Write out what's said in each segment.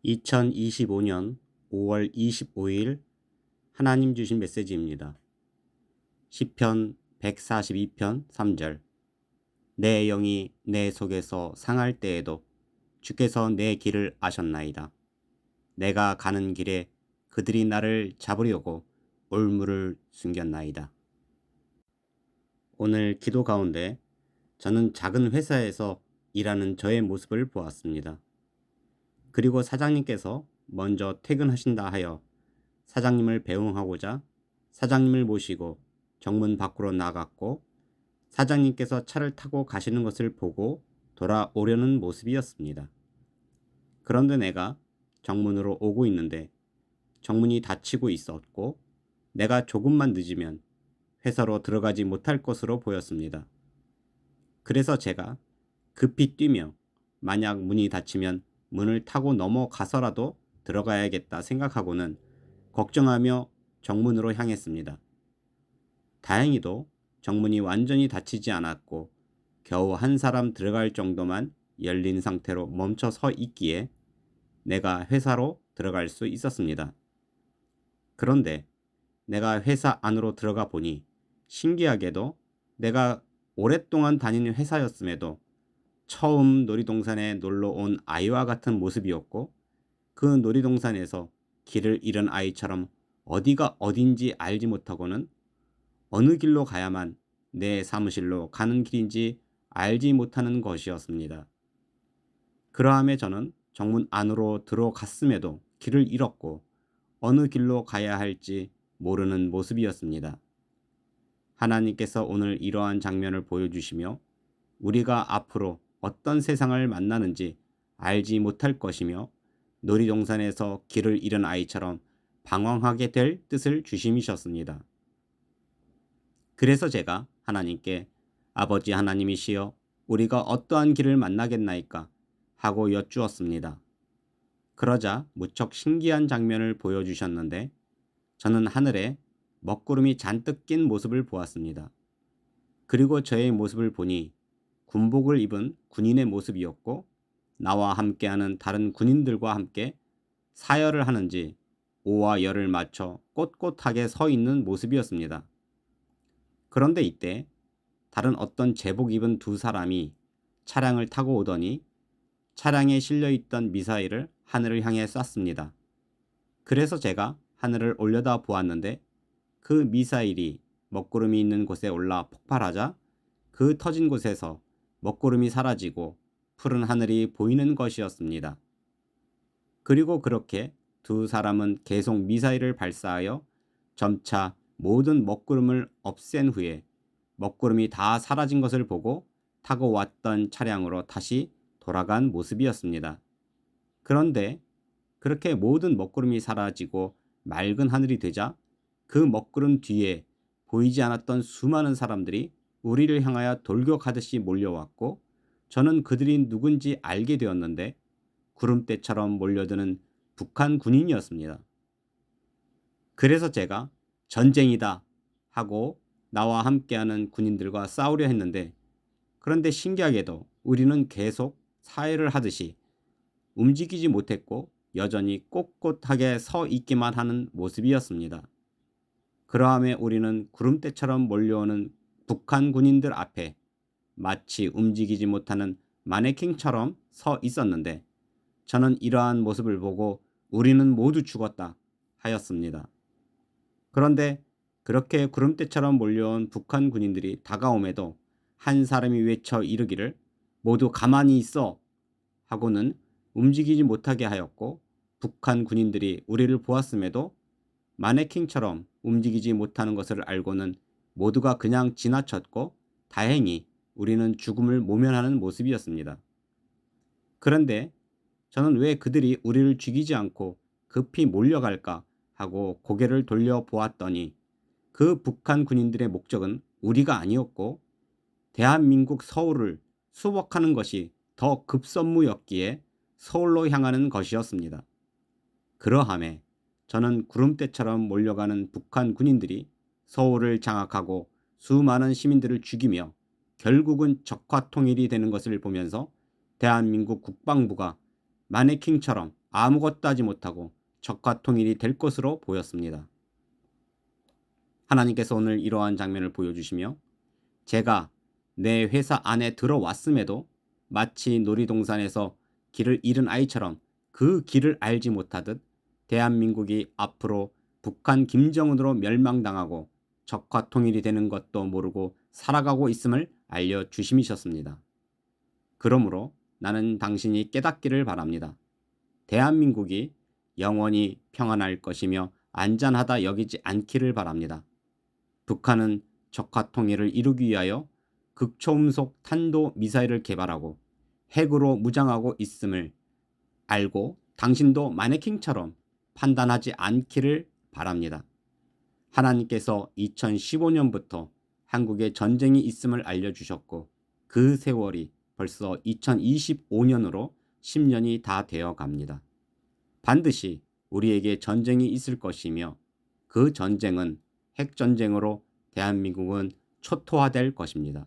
2025년 5월 25일 하나님 주신 메시지입니다. 시편 142편 3절. 내 영이 내 속에서 상할 때에도 주께서 내 길을 아셨나이다. 내가 가는 길에 그들이 나를 잡으려고 올무를 숨겼나이다. 오늘 기도 가운데 저는 작은 회사에서 일하는 저의 모습을 보았습니다. 그리고 사장님께서 먼저 퇴근하신다 하여 사장님을 배웅하고자 사장님을 모시고 정문 밖으로 나갔고, 사장님께서 차를 타고 가시는 것을 보고 돌아오려는 모습이었습니다. 그런데 내가 정문으로 오고 있는데 정문이 닫히고 있었고, 내가 조금만 늦으면 회사로 들어가지 못할 것으로 보였습니다. 그래서 제가 급히 뛰며 만약 문이 닫히면 문을 타고 넘어가서라도 들어가야겠다 생각하고는 걱정하며 정문으로 향했습니다. 다행히도 정문이 완전히 닫히지 않았고 겨우 한 사람 들어갈 정도만 열린 상태로 멈춰 서 있기에 내가 회사로 들어갈 수 있었습니다. 그런데 내가 회사 안으로 들어가 보니 신기하게도 내가 오랫동안 다니는 회사였음에도 처음 놀이동산에 놀러 온 아이와 같은 모습이었고, 그 놀이동산에서 길을 잃은 아이처럼 어디가 어딘지 알지 못하고는 어느 길로 가야만 내 사무실로 가는 길인지 알지 못하는 것이었습니다. 그러함에 저는 정문 안으로 들어갔음에도 길을 잃었고 어느 길로 가야 할지 모르는 모습이었습니다. 하나님께서 오늘 이러한 장면을 보여주시며 우리가 앞으로 어떤 세상을 만나는지 알지 못할 것이며 놀이동산에서 길을 잃은 아이처럼 방황하게 될 뜻을 주심이셨습니다. 그래서 제가 하나님께 아버지 하나님이시여 우리가 어떠한 길을 만나겠나이까 하고 여쭈었습니다. 그러자 무척 신기한 장면을 보여주셨는데 저는 하늘에 먹구름이 잔뜩 낀 모습을 보았습니다. 그리고 저의 모습을 보니 군복을 입은 군인의 모습이었고, 나와 함께하는 다른 군인들과 함께 사열을 하는지 오와 열을 맞춰 꼿꼿하게 서 있는 모습이었습니다. 그런데 이때 다른 어떤 제복 입은 두 사람이 차량을 타고 오더니 차량에 실려있던 미사일을 하늘을 향해 쐈습니다. 그래서 제가 하늘을 올려다 보았는데 그 미사일이 먹구름이 있는 곳에 올라 폭발하자 그 터진 곳에서 먹구름이 사라지고 푸른 하늘이 보이는 것이었습니다. 그리고 그렇게 두 사람은 계속 미사일을 발사하여 점차 모든 먹구름을 없앤 후에 먹구름이 다 사라진 것을 보고 타고 왔던 차량으로 다시 돌아간 모습이었습니다. 그런데 그렇게 모든 먹구름이 사라지고 맑은 하늘이 되자 그 먹구름 뒤에 보이지 않았던 수많은 사람들이 우리를 향하여 돌격하듯이 몰려왔고, 저는 그들이 누군지 알게 되었는데 구름대처럼 몰려드는 북한 군인이었습니다. 그래서 제가 전쟁이다 하고 나와 함께하는 군인들과 싸우려 했는데, 그런데 신기하게도 우리는 계속 사회를 하듯이 움직이지 못했고 여전히 꼿꼿하게 서 있기만 하는 모습이었습니다. 그러함에 우리는 구름대처럼 몰려오는 북한 군인들 앞에 마치 움직이지 못하는 마네킹처럼 서 있었는데, 저는 이러한 모습을 보고 우리는 모두 죽었다 하였습니다. 그런데 그렇게 구름대처럼 몰려온 북한 군인들이 다가옴에도 한 사람이 외쳐 이르기를 모두 가만히 있어 하고는 움직이지 못하게 하였고, 북한 군인들이 우리를 보았음에도 마네킹처럼 움직이지 못하는 것을 알고는 모두가 그냥 지나쳤고 다행히 우리는 죽음을 모면하는 모습이었습니다. 그런데 저는 왜 그들이 우리를 죽이지 않고 급히 몰려갈까 하고 고개를 돌려 보았더니 그 북한 군인들의 목적은 우리가 아니었고 대한민국 서울을 수복하는 것이 더 급선무였기에 서울로 향하는 것이었습니다. 그러함에 저는 구름대처럼 몰려가는 북한 군인들이 서울을 장악하고 수많은 시민들을 죽이며 결국은 적화 통일이 되는 것을 보면서 대한민국 국방부가 마네킹처럼 아무것도 하지 못하고 적화통일이 될 것으로 보였습니다. 하나님께서 오늘 이러한 장면을 보여주시며 제가 내 회사 안에 들어왔음에도 마치 놀이동산에서 길을 잃은 아이처럼 그 길을 알지 못하듯 대한민국이 앞으로 북한 김정은으로 멸망당하고 적화통일이 되는 것도 모르고 살아가고 있음을 알려주심이셨습니다. 그러므로 나는 당신이 깨닫기를 바랍니다. 대한민국이 영원히 평안할 것이며 안전하다 여기지 않기를 바랍니다. 북한은 적화통일을 이루기 위하여 극초음속 탄도미사일을 개발하고 핵으로 무장하고 있음을 알고 당신도 마네킹처럼 판단하지 않기를 바랍니다. 하나님께서 2015년부터 한국에 전쟁이 있음을 알려주셨고 그 세월이 벌써 2025년으로 10년이 다 되어 갑니다. 반드시 우리에게 전쟁이 있을 것이며 그 전쟁은 핵전쟁으로 대한민국은 초토화될 것입니다.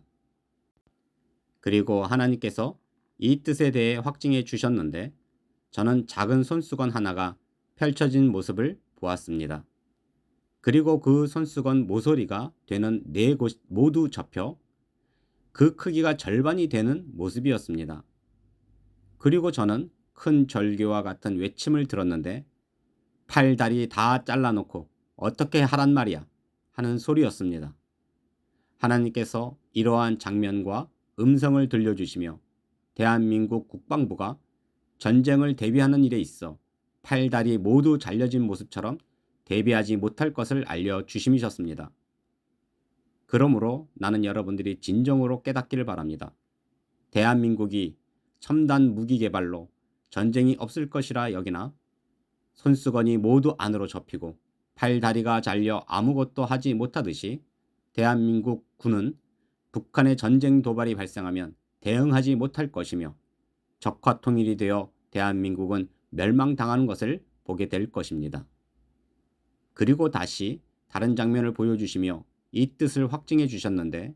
그리고 하나님께서 이 뜻에 대해 확증해 주셨는데 저는 작은 손수건 하나가 펼쳐진 모습을 보았습니다. 그리고 그 손수건 모서리가 되는 4곳 모두 접혀 그 크기가 절반이 되는 모습이었습니다. 그리고 저는 큰 절규와 같은 외침을 들었는데 팔, 다리 다 잘라놓고 어떻게 하란 말이야 하는 소리였습니다. 하나님께서 이러한 장면과 음성을 들려주시며 대한민국 국방부가 전쟁을 대비하는 일에 있어 팔, 다리 모두 잘려진 모습처럼 대비하지 못할 것을 알려주심이셨습니다. 그러므로 나는 여러분들이 진정으로 깨닫기를 바랍니다. 대한민국이 첨단 무기 개발로 전쟁이 없을 것이라 여기나 손수건이 모두 안으로 접히고 팔, 다리가 잘려 아무것도 하지 못하듯이 대한민국 군은 북한의 전쟁 도발이 발생하면 대응하지 못할 것이며 적화통일이 되어 대한민국은 멸망당하는 것을 보게 될 것입니다. 그리고 다시 다른 장면을 보여주시며 이 뜻을 확증해 주셨는데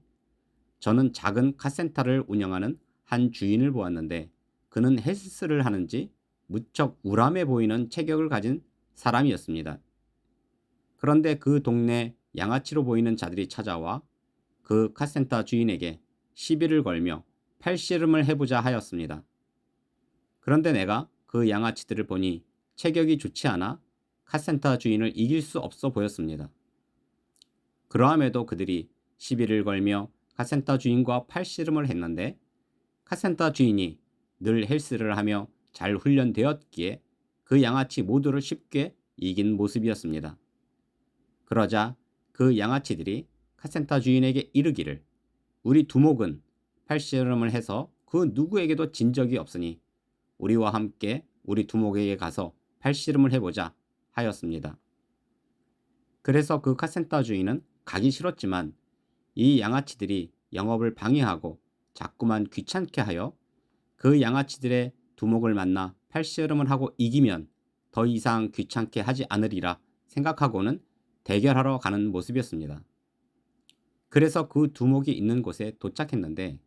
저는 작은 카센터를 운영하는 한 주인을 보았는데 그는 헬스를 하는지 무척 우람해 보이는 체격을 가진 사람이었습니다. 그런데 그 동네 양아치로 보이는 자들이 찾아와 그 카센터 주인에게 시비를 걸며 팔씨름을 해보자 하였습니다. 그런데 내가 그 양아치들을 보니 체격이 좋지 않아 카센터 주인을 이길 수 없어 보였습니다. 그러함에도 그들이 시비를 걸며 카센터 주인과 팔씨름을 했는데 카센터 주인이 늘 헬스를 하며 잘 훈련되었기에 그 양아치 모두를 쉽게 이긴 모습이었습니다. 그러자 그 양아치들이 카센터 주인에게 이르기를 우리 두목은 팔씨름을 해서 그 누구에게도 진 적이 없으니 우리와 함께 우리 두목에게 가서 팔씨름을 해보자 하였습니다. 그래서 그 카센터 주인은 가기 싫었지만 이 양아치들이 영업을 방해하고 자꾸만 귀찮게 하여 그 양아치들의 두목을 만나 팔씨름을 하고 이기면 더 이상 귀찮게 하지 않으리라 생각하고는 대결하러 가는 모습이었습니다. 그래서 그 두목이 있는 곳에 도착했는데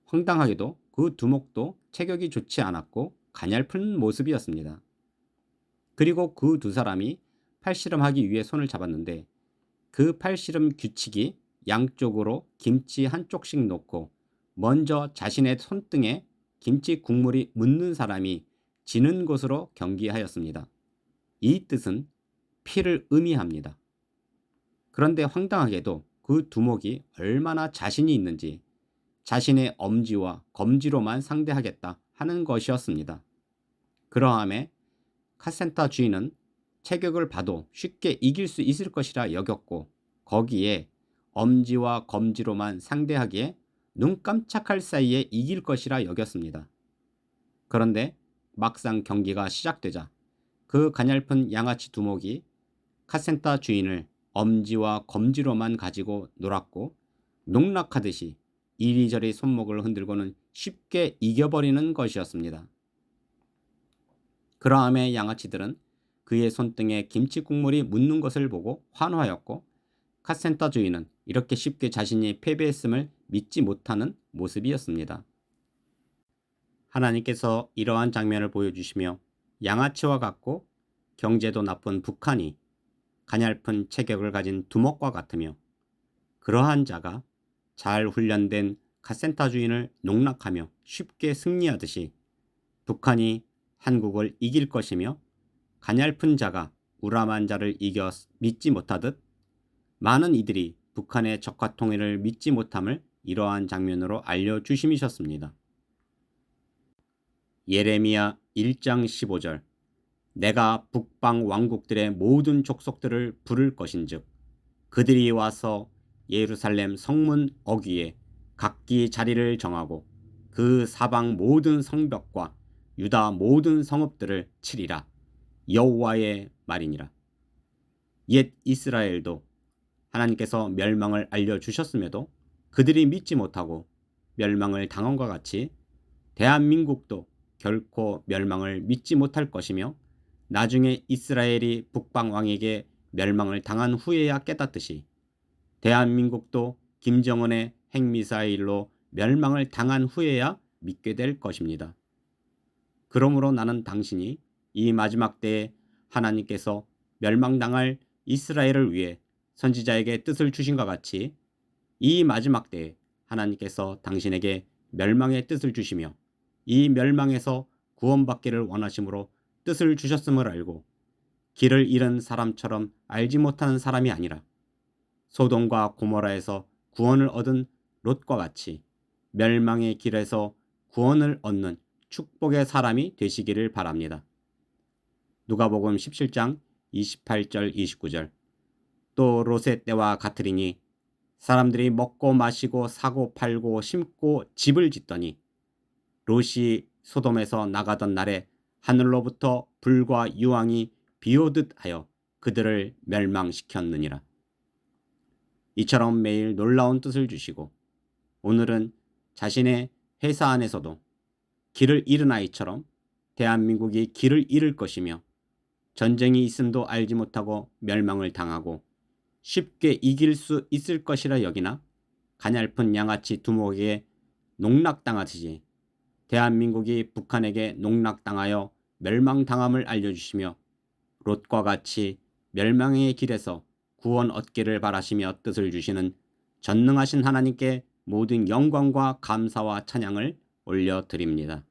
황당하게도 그 두목도 체격이 좋지 않았고 가냘픈 모습이었습니다. 그리고 그 두 사람이 팔씨름하기 위해 손을 잡았는데 그 팔씨름 규칙이 양쪽으로 김치 한쪽씩 놓고 먼저 자신의 손등에 김치 국물이 묻는 사람이 지는 것으로 경기하였습니다. 이 뜻은 피를 의미합니다. 그런데 황당하게도 그 두목이 얼마나 자신이 있는지 자신의 엄지와 검지로만 상대하겠다 하는 것이었습니다. 그러함에 카센터 주인은 체격을 봐도 쉽게 이길 수 있을 것이라 여겼고 거기에 엄지와 검지로만 상대하기에 눈 깜짝할 사이에 이길 것이라 여겼습니다. 그런데 막상 경기가 시작되자 그 가냘픈 양아치 두목이 카센터 주인을 엄지와 검지로만 가지고 놀았고 농락하듯이 이리저리 손목을 흔들고는 쉽게 이겨버리는 것이었습니다. 그러함에 양아치들은 그의 손등에 김치 국물이 묻는 것을 보고 환호하였고 카센터 주인은 이렇게 쉽게 자신이 패배했음을 믿지 못하는 모습이었습니다. 하나님께서 이러한 장면을 보여주시며 양아치와 같고 경제도 나쁜 북한이 가냘픈 체격을 가진 두목과 같으며, 그러한 자가 잘 훈련된 카센터 주인을 농락하며 쉽게 승리하듯이 북한이 한국을 이길 것이며, 가냘픈 자가 우람한 자를 이겨 믿지 못하듯 많은 이들이 북한의 적화 통일을 믿지 못함을 이러한 장면으로 알려주심이셨습니다. 예레미야 1장 15절. 내가 북방 왕국들의 모든 족속들을 부를 것인즉 그들이 와서 예루살렘 성문 어귀에 각기 자리를 정하고 그 사방 모든 성벽과 유다 모든 성읍들을 치리라. 여호와의 말이니라. 옛 이스라엘도 하나님께서 멸망을 알려주셨음에도 그들이 믿지 못하고 멸망을 당함과 같이 대한민국도 결코 멸망을 믿지 못할 것이며, 나중에 이스라엘이 북방왕에게 멸망을 당한 후에야 깨닫듯이 대한민국도 김정은의 핵미사일로 멸망을 당한 후에야 믿게 될 것입니다. 그러므로 나는 당신이 이 마지막 때에 하나님께서 멸망당할 이스라엘을 위해 선지자에게 뜻을 주신 것 같이 이 마지막 때에 하나님께서 당신에게 멸망의 뜻을 주시며 이 멸망에서 구원받기를 원하심으로 뜻을 주셨음을 알고 길을 잃은 사람처럼 알지 못하는 사람이 아니라 소돔과 고모라에서 구원을 얻은 롯과 같이 멸망의 길에서 구원을 얻는 축복의 사람이 되시기를 바랍니다. 누가복음 17장 28절 29절. 또 롯의 때와 같으리니 사람들이 먹고 마시고 사고 팔고 심고 집을 짓더니 롯이 소돔에서 나가던 날에 하늘로부터 불과 유황이 비오듯 하여 그들을 멸망시켰느니라. 이처럼 매일 놀라운 뜻을 주시고 오늘은 자신의 회사 안에서도 길을 잃은 아이처럼 대한민국이 길을 잃을 것이며 전쟁이 있음도 알지 못하고 멸망을 당하고 쉽게 이길 수 있을 것이라 여기나 가냘픈 양아치 두목에게 농락당하듯이 대한민국이 북한에게 농락당하여 멸망당함을 알려주시며 롯과 같이 멸망의 길에서 구원 얻기를 바라시며 뜻을 주시는 전능하신 하나님께 모든 영광과 감사와 찬양을 올려드립니다.